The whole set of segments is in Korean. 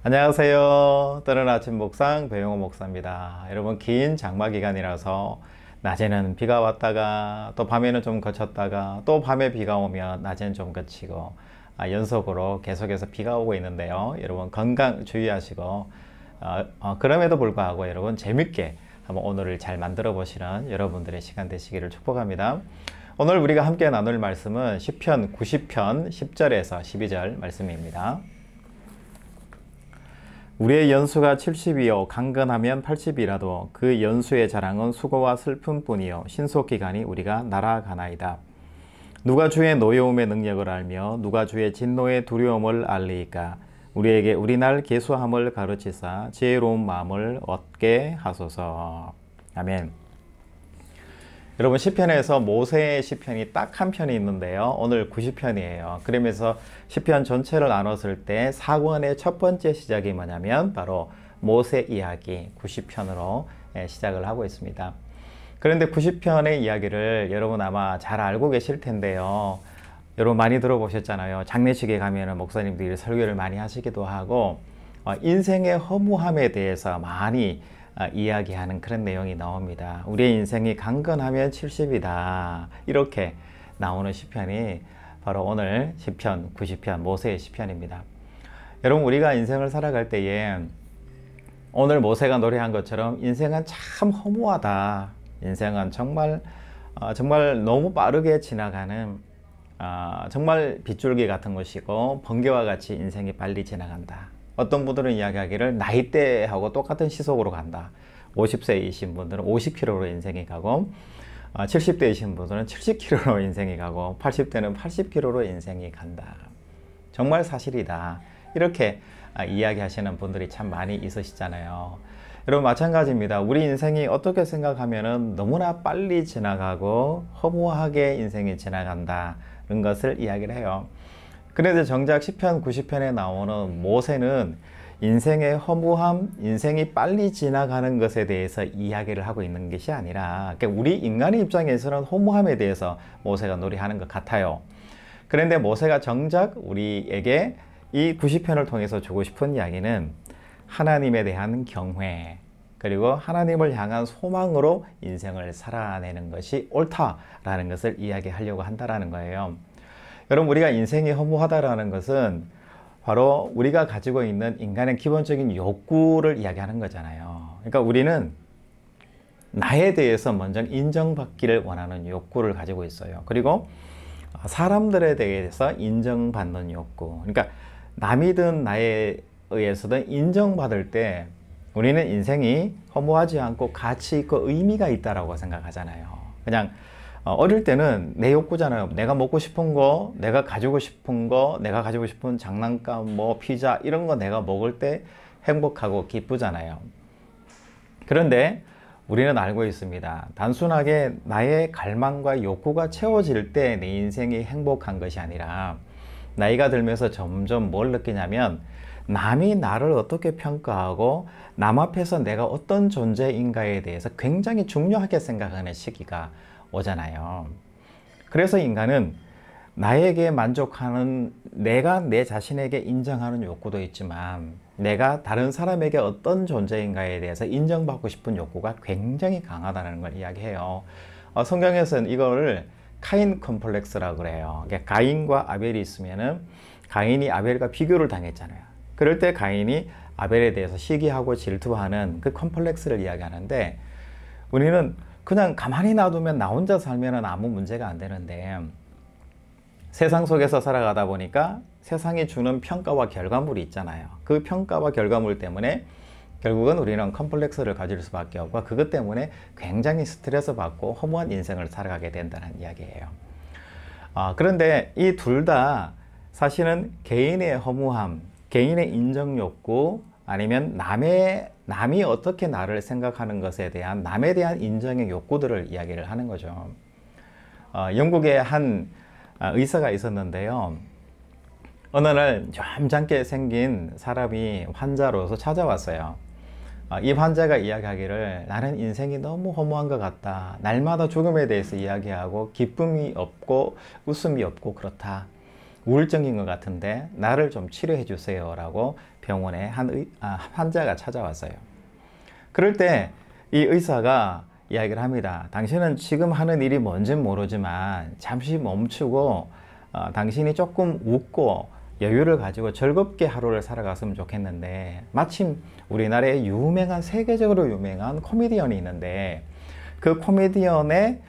안녕하세요. 뜨는 아침 묵상 배용호 목사입니다. 여러분, 긴 장마 기간이라서 낮에는 비가 왔다가 또 밤에는 좀 그쳤다가 또 밤에 비가 오면 낮에는 좀 그치고 연속으로 계속해서 비가 오고 있는데요. 여러분, 건강 주의하시고 그럼에도 불구하고 여러분 재밌게 한번 오늘을 잘 만들어 보시는 여러분들의 시간 되시기를 축복합니다. 오늘 우리가 함께 나눌 말씀은 시편 90편 10절에서 12절 말씀입니다. 우리의 연수가 70이요 강건하면 80이라도 그 연수의 자랑은 수고와 슬픔뿐이요 신속기간이 우리가 날아가나이다. 누가 주의 노여움의 능력을 알며 누가 주의 진노의 두려움을 알리이까. 우리에게 우리날 계수함을 가르치사 지혜로운 마음을 얻게 하소서. 아멘. 여러분, 시편에서 모세의 시편이 딱 한 편이 있는데요. 오늘 90편이에요. 그러면서 시편 전체를 나눴을 때 사권의 첫 번째 시작이 뭐냐면 바로 모세 이야기 90편으로 시작을 하고 있습니다. 그런데 90편의 이야기를 여러분 아마 잘 알고 계실 텐데요. 여러분 많이 들어보셨잖아요. 장례식에 가면은 목사님들이 설교를 많이 하시기도 하고 인생의 허무함에 대해서 많이 이야기하는 그런 내용이 나옵니다. 우리의 인생이 강건하면 70이다. 이렇게 나오는 시편이 바로 오늘 시편 90편 모세의 시편입니다. 여러분, 우리가 인생을 살아갈 때에 오늘 모세가 노래한 것처럼 인생은 참 허무하다. 인생은 정말 너무 빠르게 지나가는 정말 빗줄기 같은 것이고 번개와 같이 인생이 빨리 지나간다. 어떤 분들은 이야기하기를 나이대하고 똑같은 시속으로 간다. 50세이신 분들은 50km로 인생이 가고 70대이신 분들은 70km로 인생이 가고 80대는 80km로 인생이 간다. 정말 사실이다. 이렇게 이야기하시는 분들이 참 많이 있으시잖아요. 여러분, 마찬가지입니다. 우리 인생이 어떻게 생각하면은 너무나 빨리 지나가고 허무하게 인생이 지나간다는 것을 이야기를 해요. 그런데 정작 시편 90편에 나오는 모세는 인생의 허무함, 인생이 빨리 지나가는 것에 대해서 이야기를 하고 있는 것이 아니라 그러니까 우리 인간의 입장에서는 허무함에 대해서 모세가 노래하는 것 같아요. 그런데 모세가 정작 우리에게 이 90편을 통해서 주고 싶은 이야기는 하나님에 대한 경외, 그리고 하나님을 향한 소망으로 인생을 살아내는 것이 옳다라는 것을 이야기하려고 한다는 거예요. 여러분, 우리가 인생이 허무하다라는 것은 바로 우리가 가지고 있는 인간의 기본적인 욕구를 이야기하는 거잖아요. 그러니까 우리는 나에 대해서 먼저 인정받기를 원하는 욕구를 가지고 있어요. 그리고 사람들에 대해서 인정받는 욕구. 그러니까 남이든 나에 의해서든 인정받을 때 우리는 인생이 허무하지 않고 가치 있고 의미가 있다라고 생각하잖아요. 그냥 어릴 때는 내 욕구잖아요. 내가 먹고 싶은 거, 내가 가지고 싶은 거, 내가 가지고 싶은 장난감, 뭐 피자 이런 거 내가 먹을 때 행복하고 기쁘잖아요. 그런데 우리는 알고 있습니다. 단순하게 나의 갈망과 욕구가 채워질 때 내 인생이 행복한 것이 아니라 나이가 들면서 점점 뭘 느끼냐면 남이 나를 어떻게 평가하고 남 앞에서 내가 어떤 존재인가에 대해서 굉장히 중요하게 생각하는 시기가 오잖아요. 그래서 인간은 나에게 만족하는, 내가 내 자신에게 인정하는 욕구도 있지만 내가 다른 사람에게 어떤 존재인가에 대해서 인정받고 싶은 욕구가 굉장히 강하다는 걸 이야기해요. 성경에서는 이거를 카인 컴플렉스라고 그래요. 그러니까 가인과 아벨이 있으면은 가인이 아벨과 비교를 당했잖아요. 그럴 때 가인이 아벨에 대해서 시기하고 질투하는 그 컴플렉스를 이야기하는데, 우리는 그냥 가만히 놔두면 나 혼자 살면 아무 문제가 안 되는데 세상 속에서 살아가다 보니까 세상이 주는 평가와 결과물이 있잖아요. 그 평가와 결과물 때문에 결국은 우리는 컴플렉스를 가질 수밖에 없고 그것 때문에 굉장히 스트레스 받고 허무한 인생을 살아가게 된다는 이야기예요. 그런데 이 둘 다 사실은 개인의 허무함, 개인의 인정 욕구, 아니면 남이 어떻게 나를 생각하는 것에 대한 남에 대한 인정의 욕구들을 이야기를 하는 거죠. 영국에 한 의사가 있었는데요. 어느 날 점잖게 생긴 사람이 환자로서 찾아왔어요. 이 환자가 이야기하기를 나는 인생이 너무 허무한 것 같다. 날마다 죽음에 대해서 이야기하고 기쁨이 없고 웃음이 없고 그렇다. 우울증인 것 같은데 나를 좀 치료해 주세요 라고 병원에 환자가 찾아왔어요. 그럴 때 이 의사가 이야기를 합니다. 당신은 지금 하는 일이 뭔지는 모르지만 잠시 멈추고 당신이 조금 웃고 여유를 가지고 즐겁게 하루를 살아갔으면 좋겠는데, 마침 우리나라에 세계적으로 유명한 코미디언이 있는데 그 코미디언의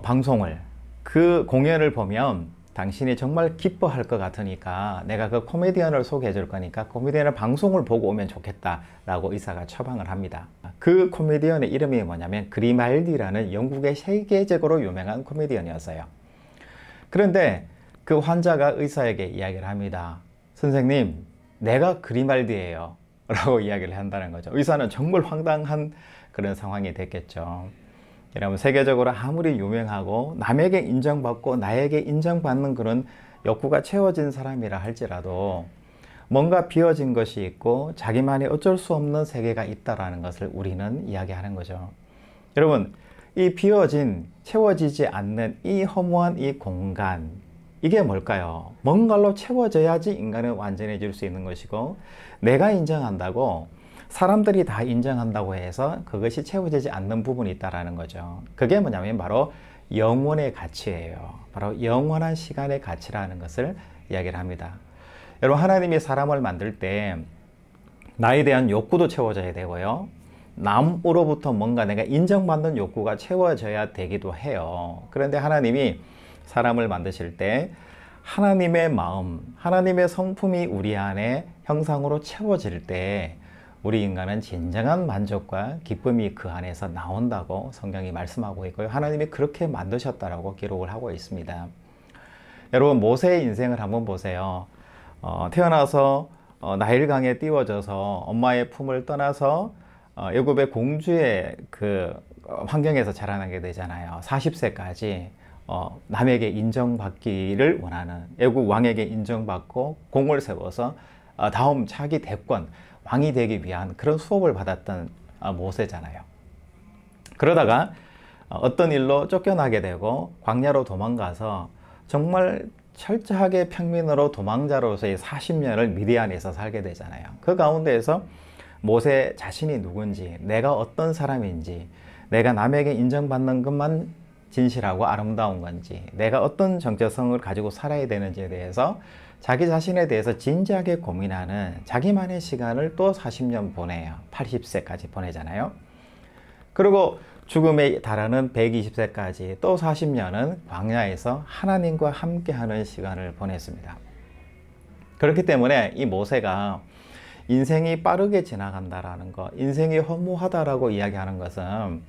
방송을, 그 공연을 보면 당신이 정말 기뻐할 것 같으니까 내가 그 코미디언을 소개해 줄 거니까 코미디언의 방송을 보고 오면 좋겠다 라고 의사가 처방을 합니다. 그 코미디언의 이름이 뭐냐면 그리말디라는 영국의 세계적으로 유명한 코미디언이었어요. 그런데 그 환자가 의사에게 이야기를 합니다. 선생님, 내가 그리말디예요 라고 이야기를 한다는 거죠. 의사는 정말 황당한 그런 상황이 됐겠죠. 여러분, 세계적으로 아무리 유명하고 남에게 인정받고 나에게 인정받는 그런 욕구가 채워진 사람이라 할지라도 뭔가 비어진 것이 있고 자기만이 어쩔 수 없는 세계가 있다는 것을 우리는 이야기하는 거죠. 여러분, 이 비어진, 채워지지 않는 이 허무한 이 공간, 이게 뭘까요? 뭔가로 채워져야지 인간은 완전해질 수 있는 것이고, 내가 인정한다고 사람들이 다 인정한다고 해서 그것이 채워지지 않는 부분이 있다는 거죠. 그게 뭐냐면 바로 영혼의 가치예요. 바로 영원한 시간의 가치라는 것을 이야기를 합니다. 여러분, 하나님이 사람을 만들 때 나에 대한 욕구도 채워져야 되고요, 남으로부터 뭔가 내가 인정받는 욕구가 채워져야 되기도 해요. 그런데 하나님이 사람을 만드실 때 하나님의 마음, 하나님의 성품이 우리 안에 형상으로 채워질 때 우리 인간은 진정한 만족과 기쁨이 그 안에서 나온다고 성경이 말씀하고 있고요. 하나님이 그렇게 만드셨다라고 기록을 하고 있습니다. 여러분, 모세의 인생을 한번 보세요. 태어나서 나일강에 띄워져서 엄마의 품을 떠나서 애굽의 공주의 그 환경에서 자라나게 되잖아요. 40세까지 남에게 인정받기를 원하는, 애국 왕에게 인정받고 공을 세워서 다음 차기 대권 왕이 되기 위한 그런 수업을 받았던 모세잖아요. 그러다가 어떤 일로 쫓겨나게 되고 광야로 도망가서 정말 철저하게 평민으로 도망자로서의 40년을 미디안에서 살게 되잖아요. 그 가운데에서 모세 자신이 누군지, 내가 어떤 사람인지, 내가 남에게 인정받는 것만 진실하고 아름다운 건지, 내가 어떤 정체성을 가지고 살아야 되는지에 대해서 자기 자신에 대해서 진지하게 고민하는 자기만의 시간을 또 40년 보내요. 80세까지 보내잖아요. 그리고 죽음에 달하는 120세까지 또 40년은 광야에서 하나님과 함께하는 시간을 보냈습니다. 그렇기 때문에 이 모세가 인생이 빠르게 지나간다라는 것, 인생이 허무하다라고 이야기하는 것은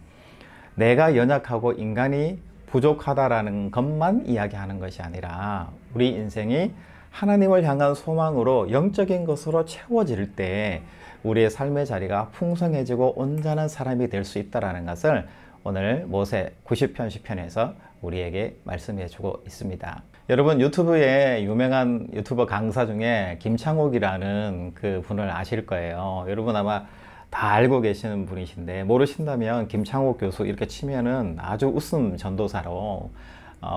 내가 연약하고 인간이 부족하다라는 것만 이야기하는 것이 아니라 우리 인생이 하나님을 향한 소망으로 영적인 것으로 채워질 때 우리의 삶의 자리가 풍성해지고 온전한 사람이 될 수 있다는 것을 오늘 모세 90편 시편에서 우리에게 말씀해 주고 있습니다. 여러분, 유튜브에 유명한 유튜버 강사 중에 김창옥이라는 그 분을 아실 거예요. 여러분 아마 다 알고 계시는 분이신데, 모르신다면 김창옥 교수 이렇게 치면은 아주 웃음 전도사로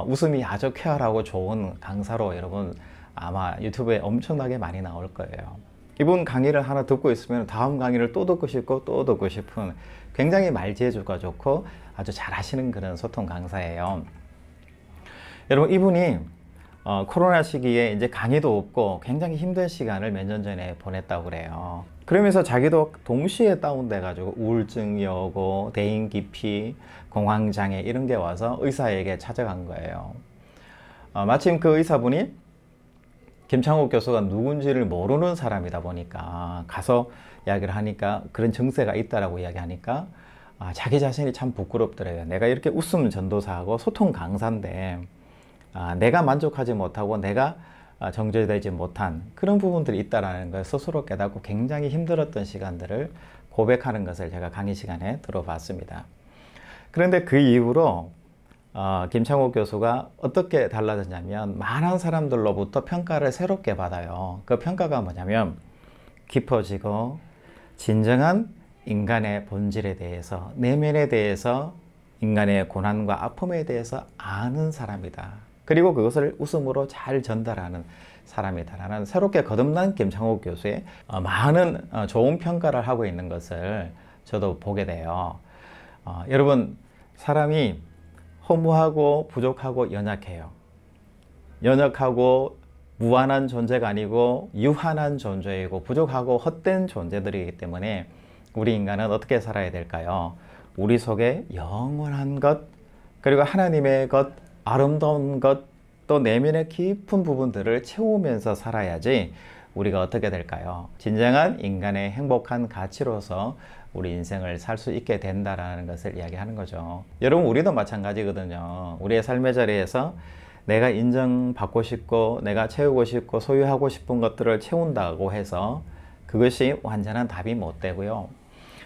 웃음이 아주 쾌활하고 좋은 강사로 여러분 아마 유튜브에 엄청나게 많이 나올 거예요. 이분 강의를 하나 듣고 있으면 다음 강의를 또 듣고 싶고 또 듣고 싶은, 굉장히 말재주가 좋고 아주 잘하시는 그런 소통 강사예요. 여러분, 이분이 코로나 시기에 이제 강의도 없고 굉장히 힘든 시간을 몇 년 전에 보냈다고 그래요. 그러면서 자기도 동시에 다운돼 가지고 우울증이 오고 대인기피, 공황장애 이런 게 와서 의사에게 찾아간 거예요. 마침 그 의사분이 김창옥 교수가 누군지를 모르는 사람이다 보니까 가서 이야기를 하니까, 그런 증세가 있다라고 이야기하니까 자기 자신이 참 부끄럽더래요. 내가 이렇게 웃음 전도사하고 소통 강사인데 내가 만족하지 못하고 내가 정제되지 못한 그런 부분들이 있다는 걸 스스로 깨닫고 굉장히 힘들었던 시간들을 고백하는 것을 제가 강의 시간에 들어봤습니다. 그런데 그 이후로 김창옥 교수가 어떻게 달라졌냐면, 많은 사람들로부터 평가를 새롭게 받아요. 그 평가가 뭐냐면 깊어지고 진정한 인간의 본질에 대해서, 내면에 대해서, 인간의 고난과 아픔에 대해서 아는 사람이다. 그리고 그것을 웃음으로 잘 전달하는 사람이다라는 새롭게 거듭난 김창욱 교수의 많은 좋은 평가를 하고 있는 것을 저도 보게 돼요. 여러분, 사람이 허무하고 부족하고 연약해요. 연약하고 무한한 존재가 아니고 유한한 존재이고 부족하고 헛된 존재들이기 때문에 우리 인간은 어떻게 살아야 될까요? 우리 속에 영원한 것, 그리고 하나님의 것, 아름다운 것, 또 내면의 깊은 부분들을 채우면서 살아야지 우리가 어떻게 될까요? 진정한 인간의 행복한 가치로서 우리 인생을 살 수 있게 된다라는 것을 이야기하는 거죠. 여러분, 우리도 마찬가지거든요. 우리의 삶의 자리에서 내가 인정받고 싶고 내가 채우고 싶고 소유하고 싶은 것들을 채운다고 해서 그것이 완전한 답이 못 되고요.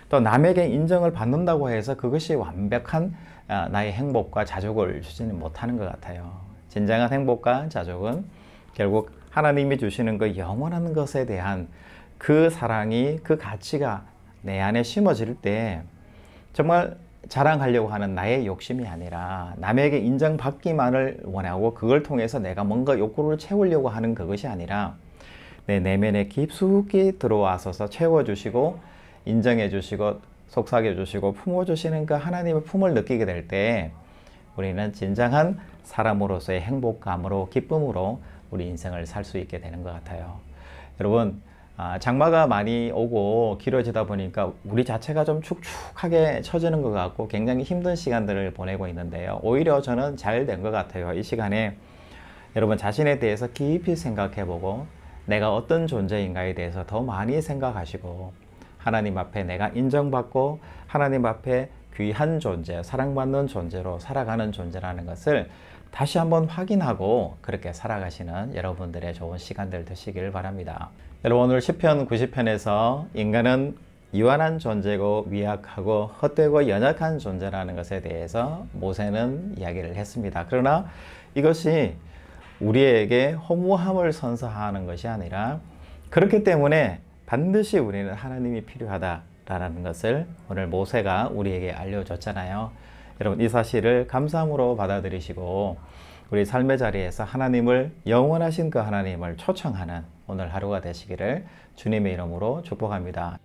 또 남에게 인정을 받는다고 해서 그것이 완벽한 나의 행복과 자족을 주지는 못하는 것 같아요. 진정한 행복과 자족은 결국 하나님이 주시는 그 영원한 것에 대한 그 사랑이, 그 가치가 내 안에 심어질 때 정말 자랑하려고 하는 나의 욕심이 아니라 남에게 인정받기만을 원하고 그걸 통해서 내가 뭔가 욕구를 채우려고 하는 그것이 아니라 내 내면에 깊숙이 들어와서 채워주시고 인정해주시고 속삭여주시고 품어주시는 그 하나님의 품을 느끼게 될 때 우리는 진정한 사람으로서의 행복감으로 기쁨으로 우리 인생을 살 수 있게 되는 것 같아요. 여러분, 장마가 많이 오고 길어지다 보니까 우리 자체가 좀 축축하게 처지는 것 같고 굉장히 힘든 시간들을 보내고 있는데요. 오히려 저는 잘 된 것 같아요. 이 시간에 여러분 자신에 대해서 깊이 생각해보고 내가 어떤 존재인가에 대해서 더 많이 생각하시고 하나님 앞에 내가 인정받고 하나님 앞에 귀한 존재, 사랑받는 존재로 살아가는 존재라는 것을 다시 한번 확인하고 그렇게 살아가시는 여러분들의 좋은 시간들 되시길 바랍니다. 여러분, 오늘 시편 90편에서 인간은 유한한 존재고 미약하고 헛되고 연약한 존재라는 것에 대해서 모세는 이야기를 했습니다. 그러나 이것이 우리에게 허무함을 선사하는 것이 아니라 그렇기 때문에 반드시 우리는 하나님이 필요하다라는 것을 오늘 모세가 우리에게 알려줬잖아요. 여러분, 이 사실을 감사함으로 받아들이시고 우리 삶의 자리에서 하나님을, 영원하신 그 하나님을 초청하는 오늘 하루가 되시기를 주님의 이름으로 축복합니다.